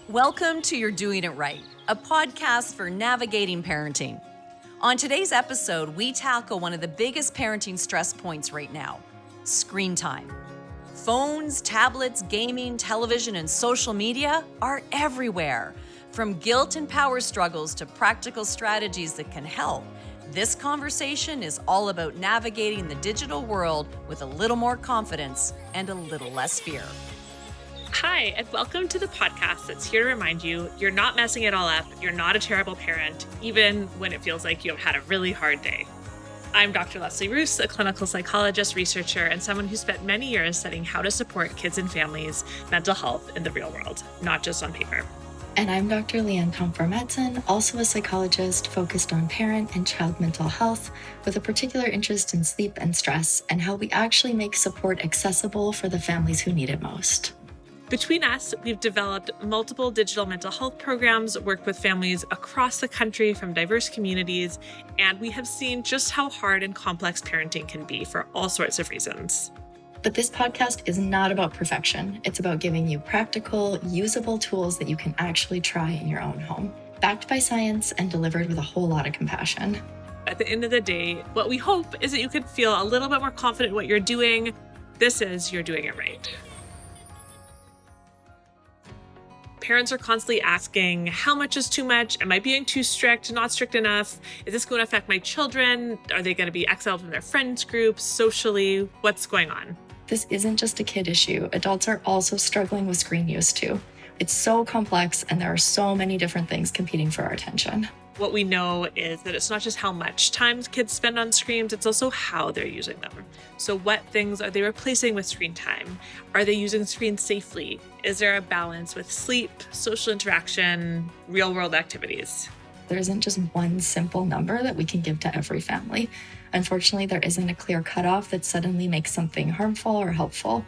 Welcome to You're Doing It Right, a podcast for navigating parenting. On today's episode, we tackle one of the biggest parenting stress points right now, screen time. Phones, tablets, gaming, television, and social media are everywhere. From guilt and power struggles to practical strategies that can help, this conversation is all about navigating the digital world with a little more confidence and a little less fear. Hi, and welcome to the podcast that's here to remind you you're not messing it all up, you're not a terrible parent, even when it feels like you've had a really hard day. I'm Dr. Leslie Roos, a clinical psychologist, researcher, and someone who spent many years studying how to support kids and families' mental health in the real world, not just on paper. And I'm Dr. Leanne Tomfer-Madsen, also a psychologist focused on parent and child mental health, with a particular interest in sleep and stress, and how we actually make support accessible for the families who need it most. Between us, we've developed multiple digital mental health programs, worked with families across the country from diverse communities, and we have seen just how hard and complex parenting can be for all sorts of reasons. But this podcast is not about perfection. It's about giving you practical, usable tools that you can actually try in your own home, backed by science and delivered with a whole lot of compassion. At the end of the day, what we hope is that you can feel a little bit more confident in what you're doing. This is You're Doing It Right. Parents are constantly asking, how much is too much? Am I being too strict, not strict enough? Is this going to affect my children? Are they going to be exiled from their friends groups, socially? What's going on? This isn't just a kid issue. Adults are also struggling with screen use too. It's so complex and there are so many different things competing for our attention. What we know is that it's not just how much time kids spend on screens, it's also how they're using them. So what things are they replacing with screen time? Are they using screens safely? Is there a balance with sleep, social interaction, real-world activities? There isn't just one simple number that we can give to every family. Unfortunately, there isn't a clear cutoff that suddenly makes something harmful or helpful.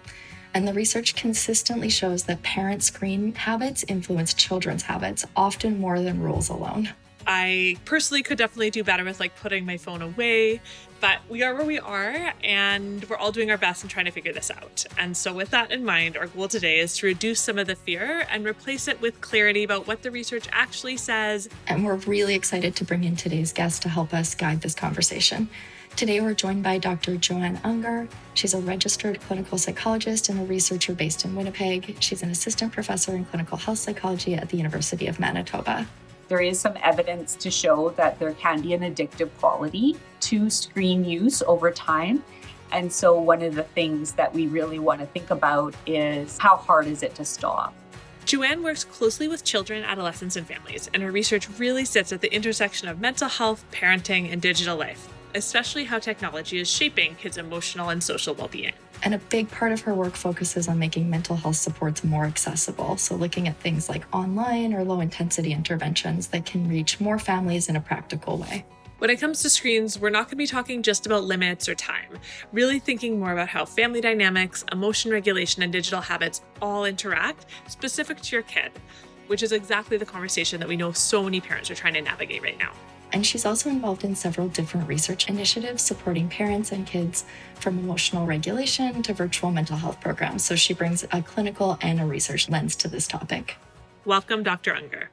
And the research consistently shows that parent screen habits influence children's habits, often more than rules alone. I personally could definitely do better with putting my phone away, but we are where we are and we're all doing our best in trying to figure this out. And so with that in mind, our goal today is to reduce some of the fear and replace it with clarity about what the research actually says. And we're really excited to bring in today's guest to help us guide this conversation. Today, we're joined by Dr. Joanne Unger. She's a registered clinical psychologist and a researcher based in Winnipeg. She's an assistant professor in clinical health psychology at the University of Manitoba. There is some evidence to show that there can be an addictive quality to screen use over time. And so one of the things that we really want to think about is how hard is it to stop? Joanne works closely with children, adolescents, and families, and her research really sits at the intersection of mental health, parenting, and digital life, especially how technology is shaping kids' emotional and social well-being. And a big part of her work focuses on making mental health supports more accessible. So looking at things like online or low-intensity interventions that can reach more families in a practical way. When it comes to screens, we're not going to be talking just about limits or time, really thinking more about how family dynamics, emotion regulation, and digital habits all interact specific to your kid, which is exactly the conversation that we know so many parents are trying to navigate right now. And she's also involved in several different research initiatives supporting parents and kids, from emotional regulation to virtual mental health programs. So she brings a clinical and a research lens to this topic. Welcome, Dr. Unger.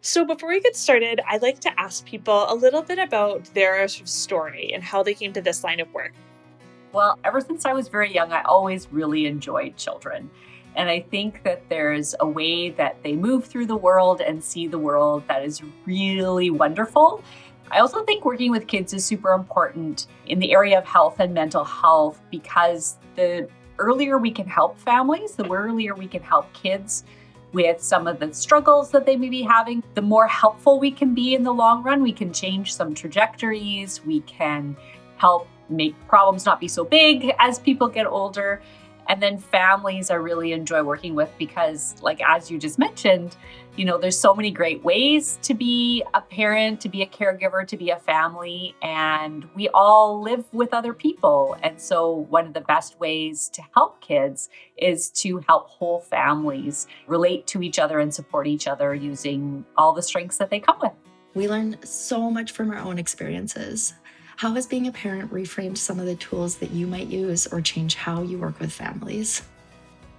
So before we get started, I'd like to ask people a little bit about their story and how they came to this line of work. Well, ever since I was very young, I always really enjoyed children. And I think that there's a way that they move through the world and see the world that is really wonderful. I also think working with kids is super important in the area of health and mental health, because the earlier we can help families, the earlier we can help kids with some of the struggles that they may be having, the more helpful we can be in the long run. We can change some trajectories. We can help make problems not be so big as people get older. And then families I really enjoy working with because, as you just mentioned, there's so many great ways to be a parent, to be a caregiver, to be a family, and we all live with other people. And so one of the best ways to help kids is to help whole families relate to each other and support each other using all the strengths that they come with. We learn so much from our own experiences. How has being a parent reframed some of the tools that you might use or change how you work with families?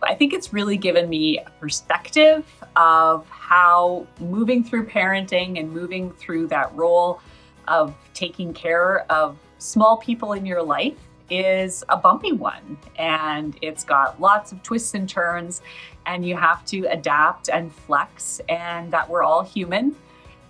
I think it's really given me a perspective of how moving through parenting and moving through that role of taking care of small people in your life is a bumpy one. And it's got lots of twists and turns, and you have to adapt and flex, and that we're all human,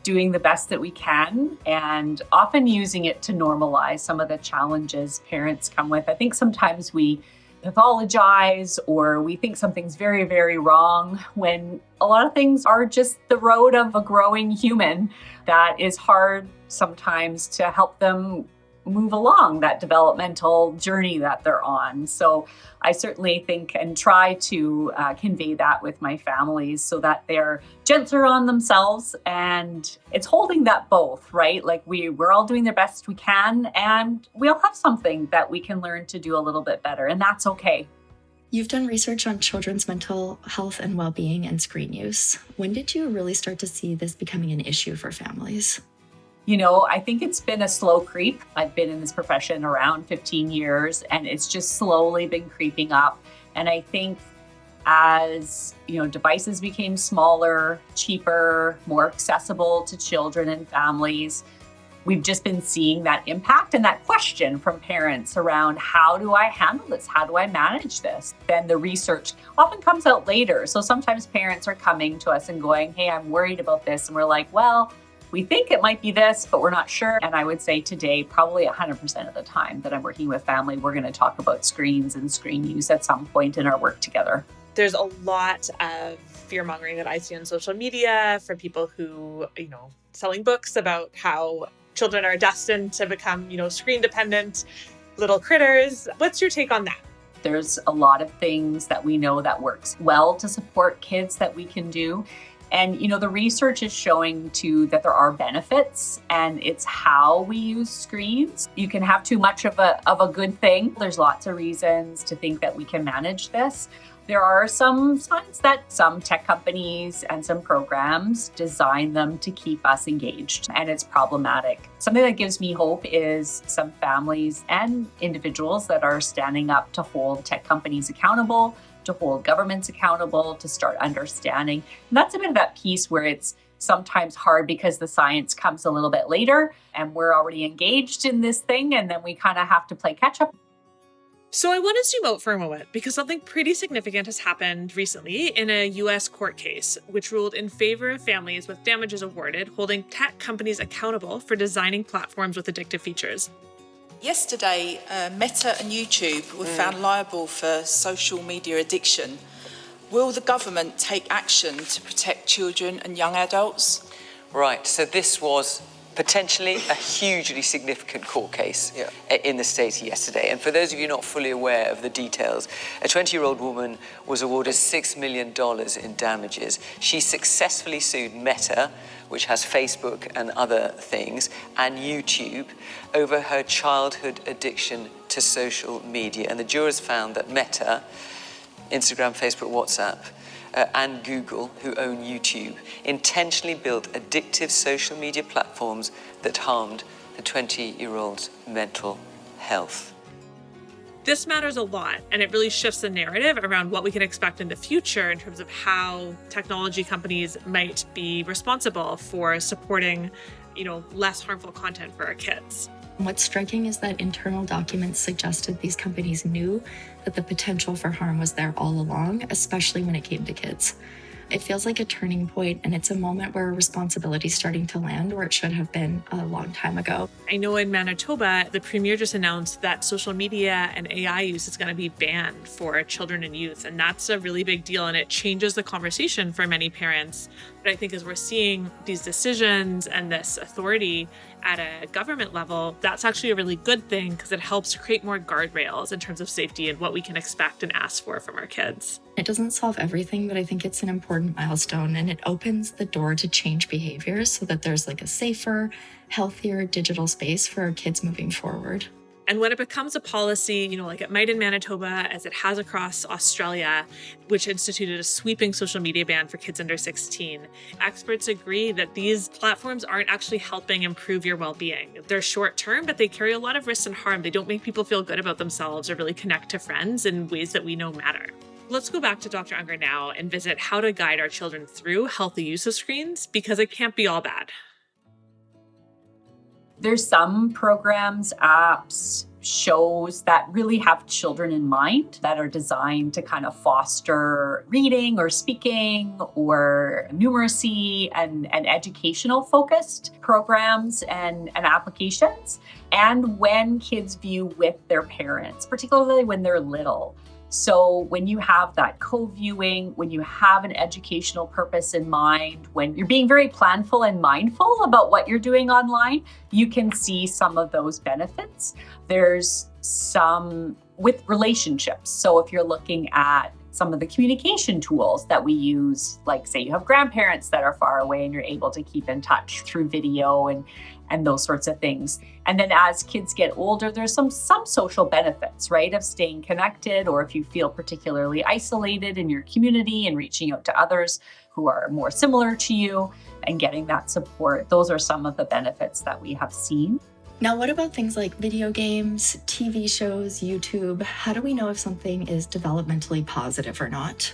doing the best that we can, and often using it to normalize some of the challenges parents come with. I think sometimes we pathologize or we think something's very, very wrong when a lot of things are just the road of a growing human that is hard sometimes to help them move along that developmental journey that they're on. So I certainly think and try to convey that with my families so that they're gentler on themselves, and it's holding that both, right? Like we're all doing the best we can, and we all have something that we can learn to do a little bit better, and that's okay. You've done research on children's mental health and well-being and screen use. When did you really start to see this becoming an issue for families? I think it's been a slow creep. I've been in this profession around 15 years, and it's just slowly been creeping up. And I think as, devices became smaller, cheaper, more accessible to children and families, we've just been seeing that impact and that question from parents around, how do I handle this? How do I manage this? Then the research often comes out later. So sometimes parents are coming to us and going, hey, I'm worried about this. And we're like, well, we think it might be this, but we're not sure. And I would say today, probably 100% of the time that I'm working with family, we're going to talk about screens and screen use at some point in our work together. There's a lot of fear-mongering that I see on social media from people who, selling books about how children are destined to become, screen-dependent little critters. What's your take on that? There's a lot of things that we know that works well to support kids that we can do. And, the research is showing too that there are benefits, and it's how we use screens. You can have too much of a good thing. There's lots of reasons to think that we can manage this. There are some signs that some tech companies and some programs design them to keep us engaged, and it's problematic. Something that gives me hope is some families and individuals that are standing up to hold tech companies accountable, to hold governments accountable, to start understanding. And that's a bit of that piece where it's sometimes hard because the science comes a little bit later and we're already engaged in this thing, and then we kind of have to play catch up. So I want to zoom out for a moment because something pretty significant has happened recently in a US court case, which ruled in favor of families with damages awarded, holding tech companies accountable for designing platforms with addictive features. Yesterday, Meta and YouTube were found liable for social media addiction. Will the government take action to protect children and young adults? Right, so this was potentially a hugely significant court case in the States yesterday. And for those of you not fully aware of the details, a 20-year-old woman was awarded $6 million in damages. She successfully sued Meta, which has Facebook and other things, and YouTube over her childhood addiction to social media. And the jurors found that Meta, Instagram, Facebook, WhatsApp, and Google, who own YouTube, intentionally built addictive social media platforms that harmed the 20-year-old's mental health. This matters a lot, and it really shifts the narrative around what we can expect in the future in terms of how technology companies might be responsible for supporting, less harmful content for our kids. What's striking is that internal documents suggested these companies knew that the potential for harm was there all along, especially when it came to kids. It feels like a turning point, and it's a moment where responsibility is starting to land where it should have been a long time ago. I know in Manitoba, the Premier just announced that social media and AI use is going to be banned for children and youth, and that's a really big deal, and it changes the conversation for many parents. But I think as we're seeing these decisions and this authority at a government level, that's actually a really good thing because it helps create more guardrails in terms of safety and what we can expect and ask for from our kids. It doesn't solve everything, but I think it's an important milestone, and it opens the door to change behaviors so that there's a safer, healthier digital space for our kids moving forward. And when it becomes a policy, like it might in Manitoba, as it has across Australia, which instituted a sweeping social media ban for kids under 16, experts agree that these platforms aren't actually helping improve your well-being. They're short-term, but they carry a lot of risk and harm. They don't make people feel good about themselves or really connect to friends in ways that we know matter. Let's go back to Dr. Unger now and visit how to guide our children through healthy use of screens, because it can't be all bad. There's some programs, apps, shows that really have children in mind that are designed to kind of foster reading or speaking or numeracy and educational focused programs and applications. And when kids view with their parents, particularly when they're little. So when you have that co-viewing, when you have an educational purpose in mind, when you're being very planful and mindful about what you're doing online, you can see some of those benefits. There's some with relationships. So if you're looking at some of the communication tools that we use, like say you have grandparents that are far away and you're able to keep in touch through video and those sorts of things. And then as kids get older, there's some social benefits, right, of staying connected, or if you feel particularly isolated in your community and reaching out to others who are more similar to you and getting that support. Those are some of the benefits that we have seen. Now, what about things like video games, TV shows, YouTube? How do we know if something is developmentally positive or not?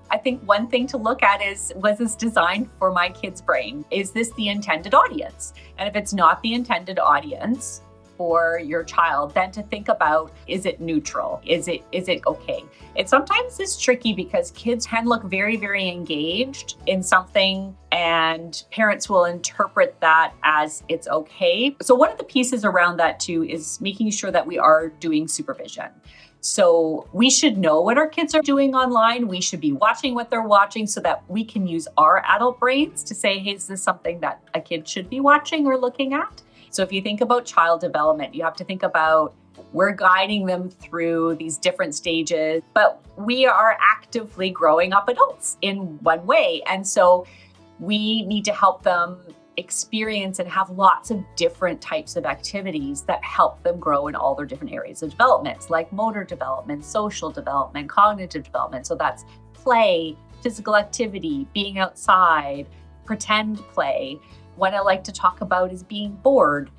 I think one thing to look at is, was this designed for my kid's brain? Is this the intended audience? And if it's not the intended audience for your child, then to think about, is it neutral? Is it okay? It sometimes is tricky because kids can look very, very engaged in something and parents will interpret that as it's okay. So one of the pieces around that too is making sure that we are doing supervision. So we should know what our kids are doing online. We should be watching what they're watching so that we can use our adult brains to say, hey, is this something that a kid should be watching or looking at? So if you think about child development, you have to think about we're guiding them through these different stages, but we are actively growing up adults in one way. And so we need to help them experience and have lots of different types of activities that help them grow in all their different areas of development, like motor development, social development, cognitive development. So that's play, physical activity, being outside, pretend play. What I like to talk about is being bored.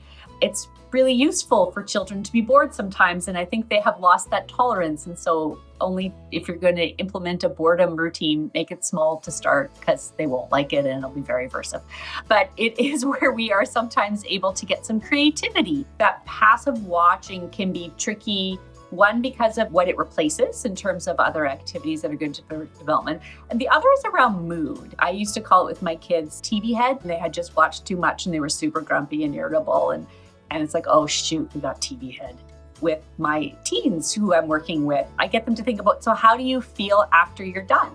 It's really useful for children to be bored sometimes, and I think they have lost that tolerance. And so only if you're going to implement a boredom routine, make it small to start, because they won't like it and it'll be very aversive. But it is where we are sometimes able to get some creativity. That passive watching can be tricky, one, because of what it replaces in terms of other activities that are good for development. And the other is around mood. I used to call it with my kids TV head. They had just watched too much and they were super grumpy and irritable. And it's like, oh shoot, we got TV head. With my teens who I'm working with, I get them to think about, so how do you feel after you're done?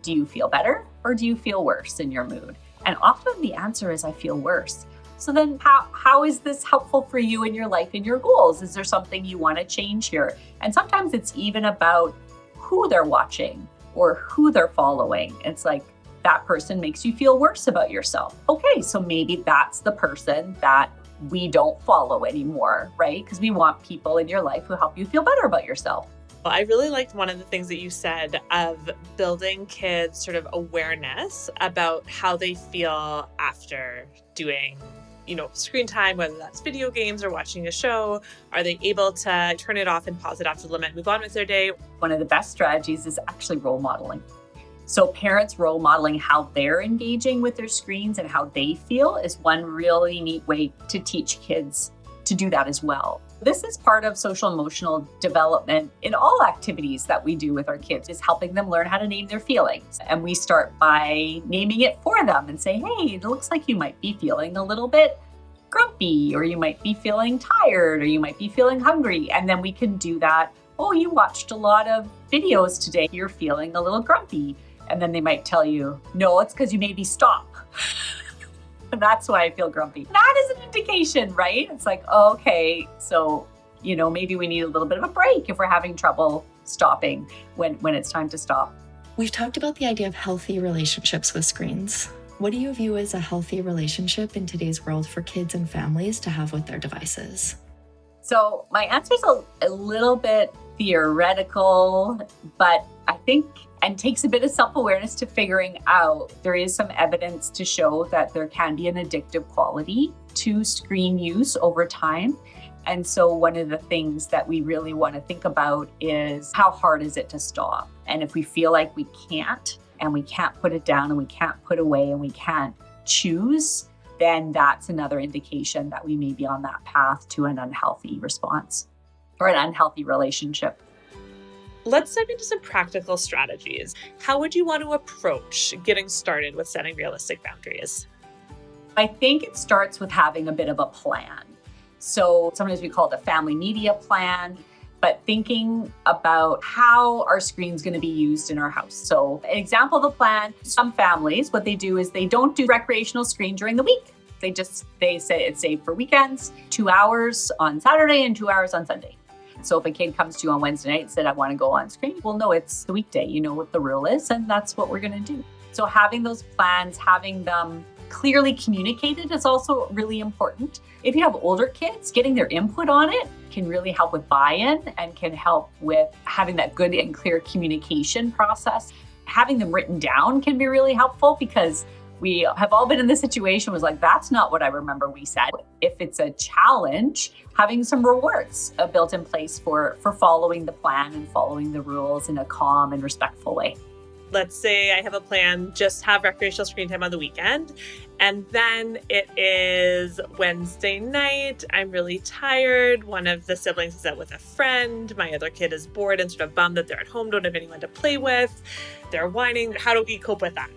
Do you feel better or do you feel worse in your mood? And often the answer is, I feel worse. So then how is this helpful for you in your life and your goals? Is there something you want to change here? And sometimes it's even about who they're watching or who they're following. It's like, that person makes you feel worse about yourself. Okay, so maybe that's the person that we don't follow anymore, right? Because we want people in your life who help you feel better about yourself. Well, I really liked one of the things that you said of building kids' sort of awareness about how they feel after doing, screen time, whether that's video games or watching a show. Are they able to turn it off and pause it after the limit, move on with their day? One of the best strategies is actually role modeling. So parents role modeling how they're engaging with their screens and how they feel is one really neat way to teach kids to do that as well. This is part of social emotional development in all activities that we do with our kids, is helping them learn how to name their feelings. And we start by naming it for them and say, hey, it looks like you might be feeling a little bit grumpy, or you might be feeling tired, or you might be feeling hungry. And then we can do that. Oh, you watched a lot of videos today. You're feeling a little grumpy. And then they might tell you, no, it's because you made me stop. And that's why I feel grumpy. That is an indication, right? It's like, okay, so, maybe we need a little bit of a break if we're having trouble stopping when it's time to stop. We've talked about the idea of healthy relationships with screens. What do you view as a healthy relationship in today's world for kids and families to have with their devices? So my answer is a little bit theoretical, but I think, and takes a bit of self-awareness to figuring out, there is some evidence to show that there can be an addictive quality to screen use over time. And so one of the things that we really want to think about is how hard is it to stop? And if we feel like we can't, and we can't put it down and we can't put away and we can't choose, then that's another indication that we may be on that path to an unhealthy response or an unhealthy relationship. Let's dive into some practical strategies. How would you want to approach getting started with setting realistic boundaries? I think it starts with having a bit of a plan. So sometimes we call it a family media plan, but thinking about how our screen's going to be used in our house. So an example of the plan, some families, what they do is they don't do recreational screen during the week. They say it's saved for weekends, 2 hours on Saturday and 2 hours on Sunday. So if a kid comes to you on Wednesday night and said, I want to go on screen, well, no, it's the weekday. You know what the rule is, and that's what we're going to do. So having those plans, having them clearly communicated is also really important. If you have older kids, getting their input on it can really help with buy-in and can help with having that good and clear communication process. Having them written down can be really helpful because we have all been in this situation was like, that's not what I remember we said. If it's a challenge, having some rewards built in place for following the plan and following the rules in a calm and respectful way. Let's say I have a plan, just have recreational screen time on the weekend, and then it is Wednesday night. I'm really tired. One of the siblings is out with a friend. My other kid is bored and sort of bummed that they're at home, don't have anyone to play with. They're whining. How do we cope with that?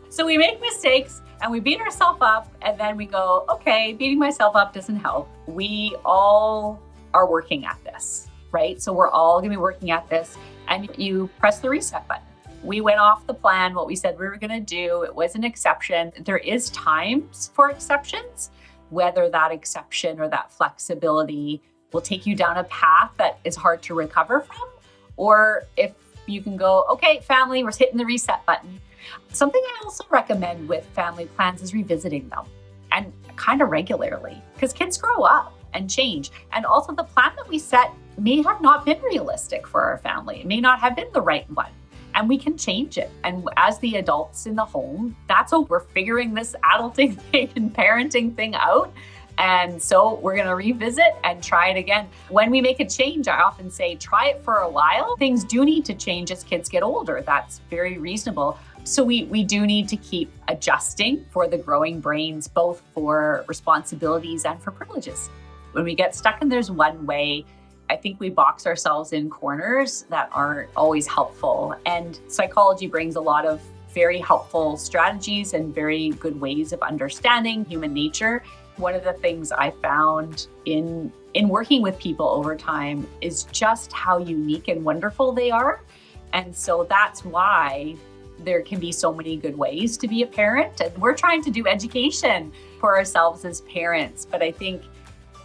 So we make mistakes and we beat ourselves up and then we go, okay, beating myself up doesn't help. We all are working at this, right? So we're all going to be working at this, and you press the reset button. We went off the plan, what we said we were going to do. It was an exception. There is times for exceptions, whether that exception or that flexibility will take you down a path that is hard to recover from, or if you can go, okay, family, we're hitting the reset button. Something I also recommend with family plans is revisiting them, and kind of regularly, because kids grow up and change. And also the plan that we set may have not been realistic for our family. It may not have been the right one. And we can change it. And as the adults in the home, that's what we're figuring this adulting thing and parenting thing out. And so we're going to revisit and try it again. When we make a change, I often say, try it for a while. Things do need to change as kids get older. That's very reasonable. So we do need to keep adjusting for the growing brains, both for responsibilities and for privileges. When we get stuck and there's one way, I think we box ourselves in corners that aren't always helpful. And psychology brings a lot of very helpful strategies and very good ways of understanding human nature. One of the things I found in working with people over time is just how unique and wonderful they are. And so that's why there can be so many good ways to be a parent. And we're trying to do education for ourselves as parents, but I think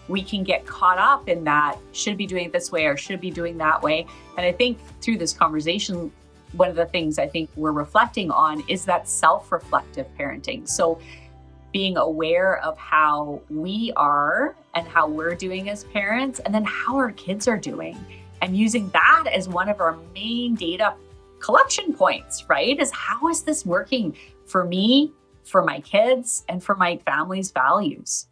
we can get caught up in that, should be doing it this way or should be doing that way. And I think through this conversation, one of the things I think we're reflecting on is that self-reflective parenting. So being aware of how we are and how we're doing as parents, and then how our kids are doing, and using that as one of our main data collection points, right? Is how is this working for me, for my kids, and for my family's values?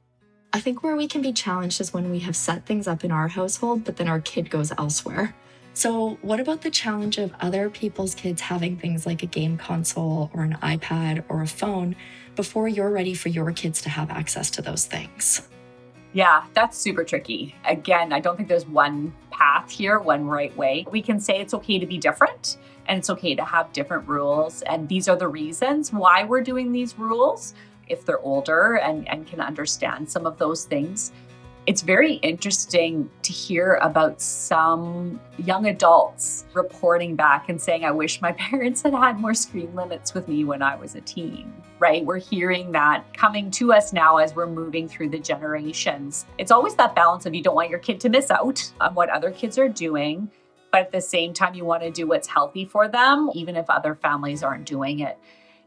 I think where we can be challenged is when we have set things up in our household, but then our kid goes elsewhere. So what about the challenge of other people's kids having things like a game console or an iPad or a phone before you're ready for your kids to have access to those things? Yeah, that's super tricky. Again, I don't think there's one path here, one right way. We can say it's okay to be different and it's okay to have different rules. And these are the reasons why we're doing these rules. If they're older and can understand some of those things. It's very interesting to hear about some young adults reporting back and saying, I wish my parents had had more screen limits with me when I was a teen, right? We're hearing that coming to us now as we're moving through the generations. It's always that balance of you don't want your kid to miss out on what other kids are doing, but at the same time, you want to do what's healthy for them, even if other families aren't doing it.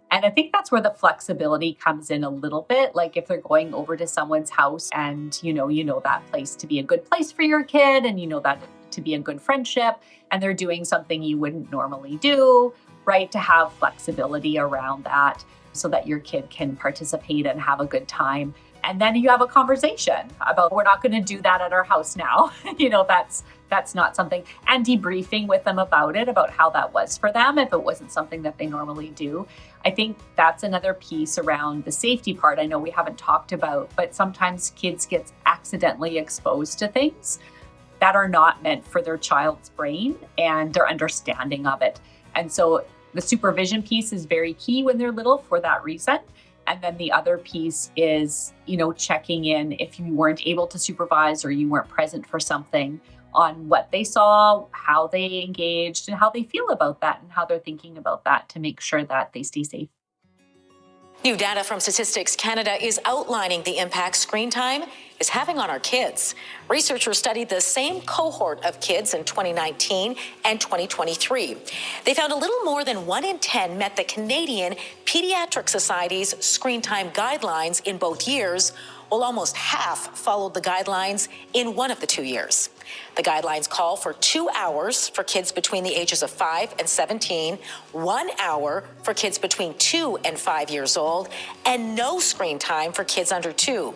And I think that's where the flexibility comes in a little bit. Like if they're going over to someone's house and you know that place to be a good place for your kid and you know that to be a good friendship and they're doing something you wouldn't normally do, right? To have flexibility around that so that your kid can participate and have a good time And then you have a conversation about, we're not going to do that at our house now. That's not something, and debriefing with them about it, about how that was for them, if it wasn't something that they normally do. I think that's another piece around the safety part I know we haven't talked about, but sometimes kids get accidentally exposed to things that are not meant for their child's brain and their understanding of it. And so the supervision piece is very key when they're little for that reason. And then the other piece is, checking in if you weren't able to supervise or you weren't present for something, on what they saw, how they engaged, and how they feel about that and how they're thinking about that to make sure that they stay safe. New data from Statistics Canada is outlining the impact screen time is having on our kids. Researchers studied the same cohort of kids in 2019 and 2023. They found a little more than 1 in 10 met the Canadian Pediatric Society's screen time guidelines in both years, while almost half followed the guidelines in one of the 2 years. The guidelines call for 2 hours for kids between the ages of 5 and 17, 1 hour for kids between 2 and 5 years old, and no screen time for kids under 2.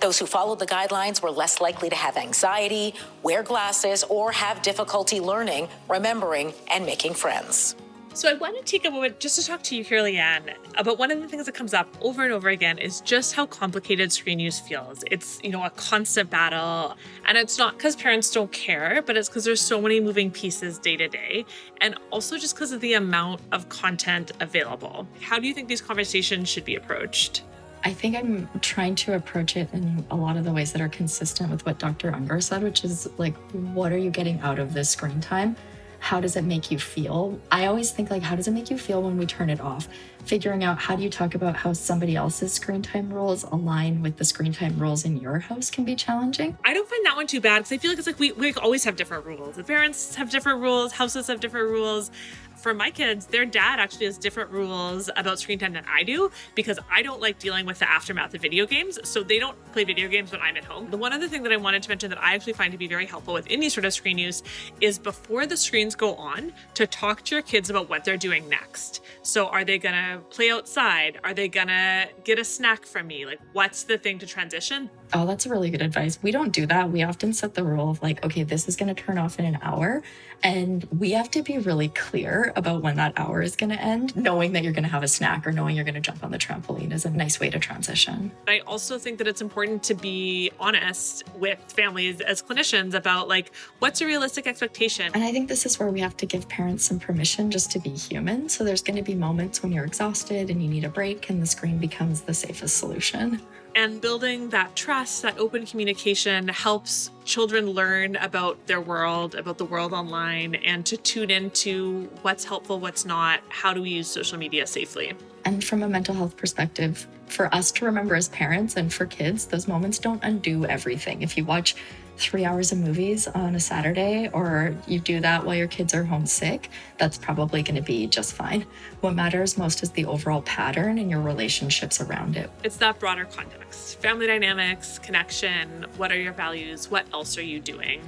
Those who followed the guidelines were less likely to have anxiety, wear glasses, or have difficulty learning, remembering, and making friends. So I want to take a moment just to talk to you here, Leanne, about one of the things that comes up over and over again is just how complicated screen use feels. It's, a constant battle. And it's not because parents don't care, but it's because there's so many moving pieces day to day. And also just because of the amount of content available. How do you think these conversations should be approached? I think I'm trying to approach it in a lot of the ways that are consistent with what Dr. Unger said, which is like, what are you getting out of this screen time? How does it make you feel? I always think how does it make you feel when we turn it off? Figuring out how do you talk about how somebody else's screen time rules align with the screen time rules in your house can be challenging. I don't find that one too bad because I feel like it's we always have different rules. The parents have different rules, houses have different rules. For my kids, their dad actually has different rules about screen time than I do because I don't like dealing with the aftermath of video games. So they don't play video games when I'm at home. The one other thing that I wanted to mention that I actually find to be very helpful with any sort of screen use is before the screens go on to talk to your kids about what they're doing next. So are they going to play outside? Are they going to get a snack from me? What's the thing to transition? Oh, that's really good advice. We don't do that. We often set the rule of okay, this is going to turn off in an hour. And we have to be really clear about when that hour is going to end. Knowing that you're going to have a snack or knowing you're going to jump on the trampoline is a nice way to transition. I also think that it's important to be honest with families as clinicians about what's a realistic expectation. And I think this is where we have to give parents some permission just to be human. So there's going to be moments when you're exhausted and you need a break and the screen becomes the safest solution. And building that trust, that open communication helps children learn about their world, about the world online, and to tune into what's helpful, what's not, how do we use social media safely. And from a mental health perspective, for us to remember as parents and for kids, those moments don't undo everything. If you watch 3 hours of movies on a Saturday, or you do that while your kids are homesick, that's probably going to be just fine. What matters most is the overall pattern and your relationships around it. It's that broader context, family dynamics, connection, what are your values, what else are you doing?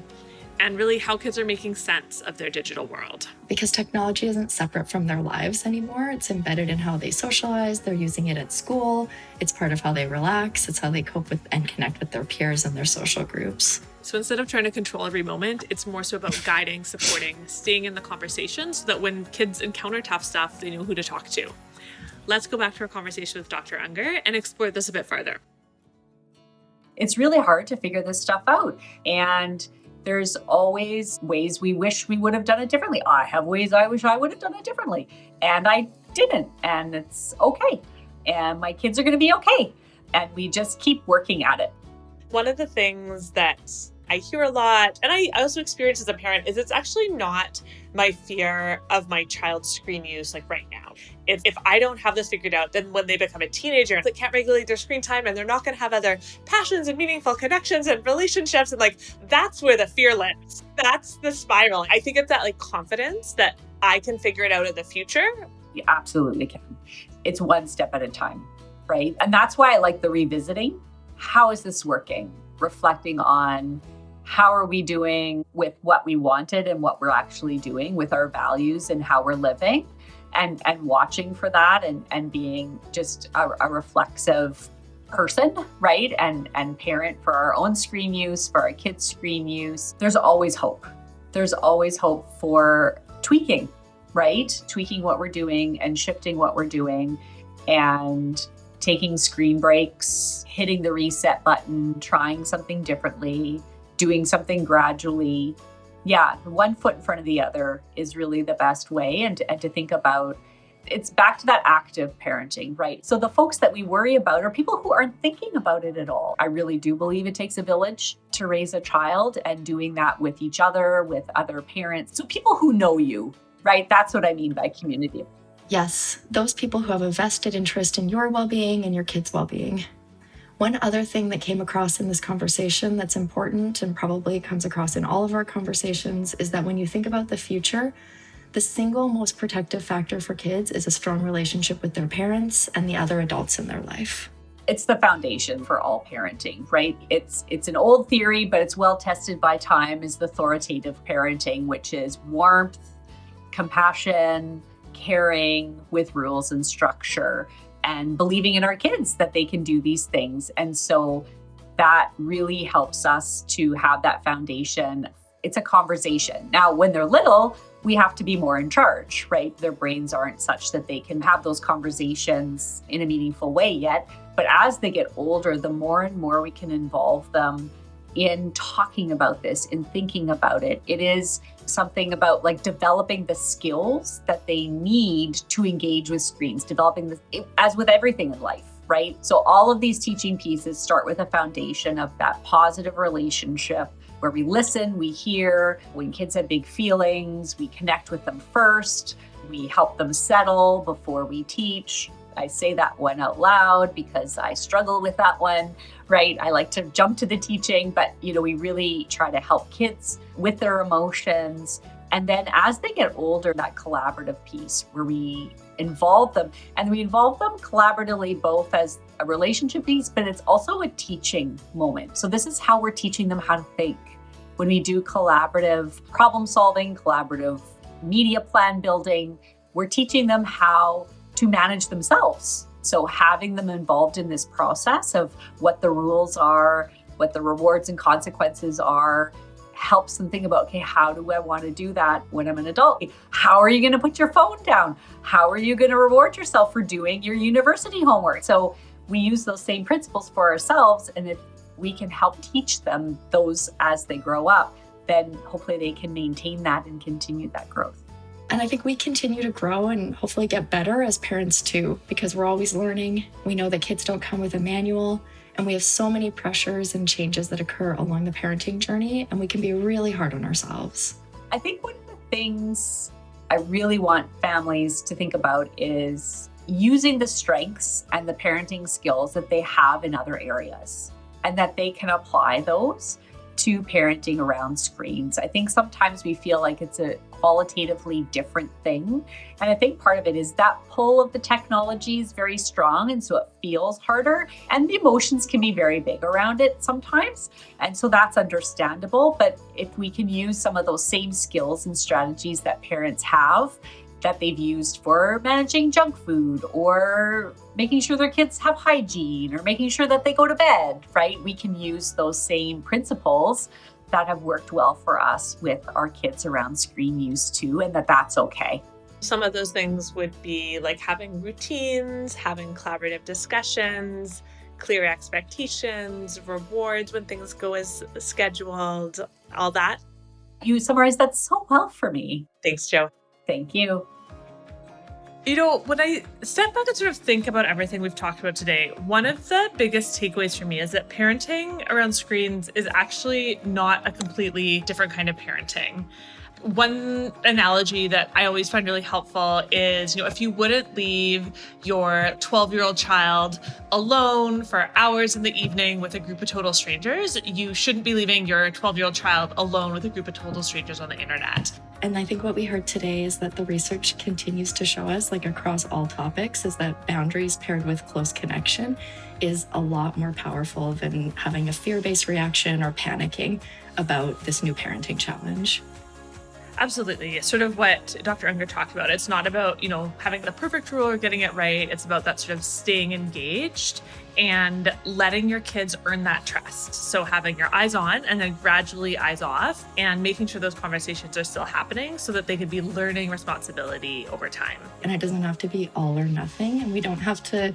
And really how kids are making sense of their digital world. Because technology isn't separate from their lives anymore. It's embedded in how they socialize. They're using it at school. It's part of how they relax. It's how they cope with and connect with their peers and their social groups. So instead of trying to control every moment, it's more so about guiding, supporting, staying in the conversation so that when kids encounter tough stuff, they know who to talk to. Let's go back to our conversation with Dr. Unger and explore this a bit further. It's really hard to figure this stuff out. And there's always ways we wish we would have done it differently. I have ways I wish I would have done it differently. And I didn't. And it's okay. And my kids are going to be okay. And we just keep working at it. One of the things that I hear a lot, and I also experience as a parent, is it's actually not my fear of my child's screen use right now. If I don't have this figured out, then when they become a teenager, they can't regulate their screen time and they're not going to have other passions and meaningful connections and relationships. And that's where the fear lives. That's the spiral. I think it's that confidence that I can figure it out in the future. You absolutely can. It's one step at a time, right? And that's why I like the revisiting. How is this working? Reflecting on how are we doing with what we wanted and what we're actually doing with our values and how we're living, and watching for that and being just a reflexive person, right? And parent for our own screen use, for our kids' screen use, there's always hope. There's always hope for tweaking, right? Tweaking what we're doing and shifting what we're doing and taking screen breaks, hitting the reset button, trying something differently, doing something gradually. Yeah, one foot in front of the other is really the best way. And to think about, it's back to that active parenting, right? So the folks that we worry about are people who aren't thinking about it at all. I really do believe it takes a village to raise a child, and doing that with each other, with other parents. So people who know you, right? That's what I mean by community. Yes, those people who have a vested interest in your well-being and your kids' well-being. One other thing that came across in this conversation that's important and probably comes across in all of our conversations is that when you think about the future, the single most protective factor for kids is a strong relationship with their parents and the other adults in their life. It's the foundation for all parenting, right? It's an old theory, but it's well tested by time, is the authoritative parenting, which is warmth, compassion, caring with rules and structure, and believing in our kids that they can do these things. And so that really helps us to have that foundation. It's a conversation. Now, when they're little, we have to be more in charge, right? Their brains aren't such that they can have those conversations in a meaningful way yet. But as they get older, the more and more we can involve them in talking about this, in thinking about it. It is something about like developing the skills that they need to engage with screens, developing this, as with everything in life, right? So all of these teaching pieces start with a foundation of that positive relationship where we listen, we hear. When kids have big feelings, we connect with them first. We help them settle before we teach. I say that one out loud because I struggle with that one, right? I like to jump to the teaching, but we really try to help kids with their emotions. And then as they get older, that collaborative piece where we involve them, and we involve them collaboratively, both as a relationship piece, but it's also a teaching moment. So this is how we're teaching them how to think. When we do collaborative problem solving, collaborative media plan building, we're teaching them how to manage themselves. So having them involved in this process of what the rules are, what the rewards and consequences are, helps them think about, okay, how do I want to do that when I'm an adult? How are you going to put your phone down? How are you going to reward yourself for doing your university homework? So we use those same principles for ourselves. And if we can help teach them those as they grow up, then hopefully they can maintain that and continue that growth. And I think we continue to grow and hopefully get better as parents too, because we're always learning. We know that kids don't come with a manual, and we have so many pressures and changes that occur along the parenting journey, and we can be really hard on ourselves. I think one of the things I really want families to think about is using the strengths and the parenting skills that they have in other areas, and that they can apply those to parenting around screens. I think sometimes we feel like it's a qualitatively different thing. And I think part of it is that pull of the technology is very strong. And so it feels harder. And the emotions can be very big around it sometimes. And so that's understandable. But if we can use some of those same skills and strategies that parents have, that they've used for managing junk food or making sure their kids have hygiene or making sure that they go to bed, right? We can use those same principles that have worked well for us with our kids around screen use too, and that's okay. Some of those things would be like having routines, having collaborative discussions, clear expectations, rewards when things go as scheduled, all that. You summarized that so well for me. Thanks, Jo. Thank you. When I step back and sort of think about everything we've talked about today, one of the biggest takeaways for me is that parenting around screens is actually not a completely different kind of parenting. One analogy that I always find really helpful is, if you wouldn't leave your 12-year-old child alone for hours in the evening with a group of total strangers, you shouldn't be leaving your 12-year-old child alone with a group of total strangers on the internet. And I think what we heard today is that the research continues to show us, like across all topics, is that boundaries paired with close connection is a lot more powerful than having a fear-based reaction or panicking about this new parenting challenge. Absolutely. Sort of what Dr. Unger talked about. It's not about, having the perfect rule or getting it right. It's about that sort of staying engaged and letting your kids earn that trust. So having your eyes on and then gradually eyes off and making sure those conversations are still happening so that they can be learning responsibility over time. And it doesn't have to be all or nothing. And we don't have to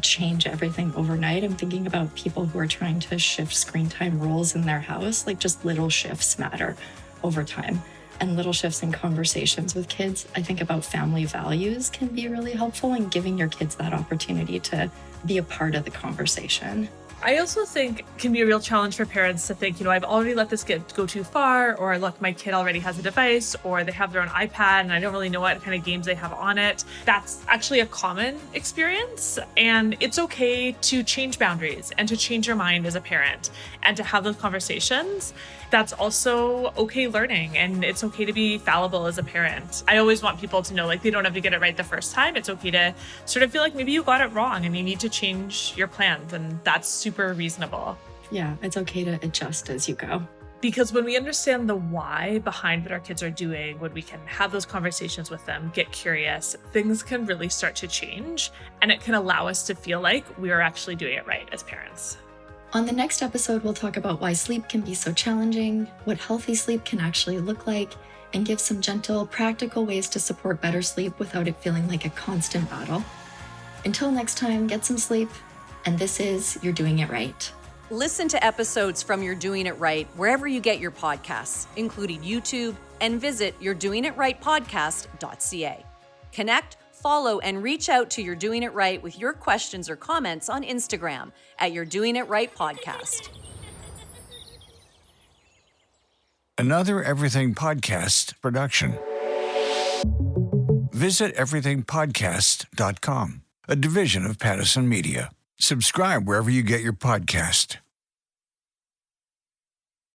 change everything overnight. I'm thinking about people who are trying to shift screen time rules in their house. Like, just little shifts matter over time. And little shifts in conversations with kids, I think about family values can be really helpful in giving your kids that opportunity to be a part of the conversation. I also think it can be a real challenge for parents to think, I've already let this kid go too far, or look, my kid already has a device, or they have their own iPad and I don't really know what kind of games they have on it. That's actually a common experience. And it's okay to change boundaries and to change your mind as a parent and to have those conversations. That's also okay learning, and it's okay to be fallible as a parent. I always want people to know, they don't have to get it right the first time. It's okay to sort of feel like maybe you got it wrong and you need to change your plans, and that's super reasonable. Yeah, it's okay to adjust as you go. Because when we understand the why behind what our kids are doing, when we can have those conversations with them, get curious, things can really start to change, and it can allow us to feel like we are actually doing it right as parents. On the next episode, we'll talk about why sleep can be so challenging, what healthy sleep can actually look like, and give some gentle, practical ways to support better sleep without it feeling like a constant battle. Until next time, get some sleep, and this is You're Doing It Right. Listen to episodes from You're Doing It Right wherever you get your podcasts, including YouTube, and visit yourdoingitRightpodcast.ca. Connect, follow, and reach out to You're Doing It Right with your questions or comments on Instagram at You're Doing It Right Podcast. Another Everything Podcast production. Visit everythingpodcast.com, a division of Pattison Media. Subscribe wherever you get your podcast.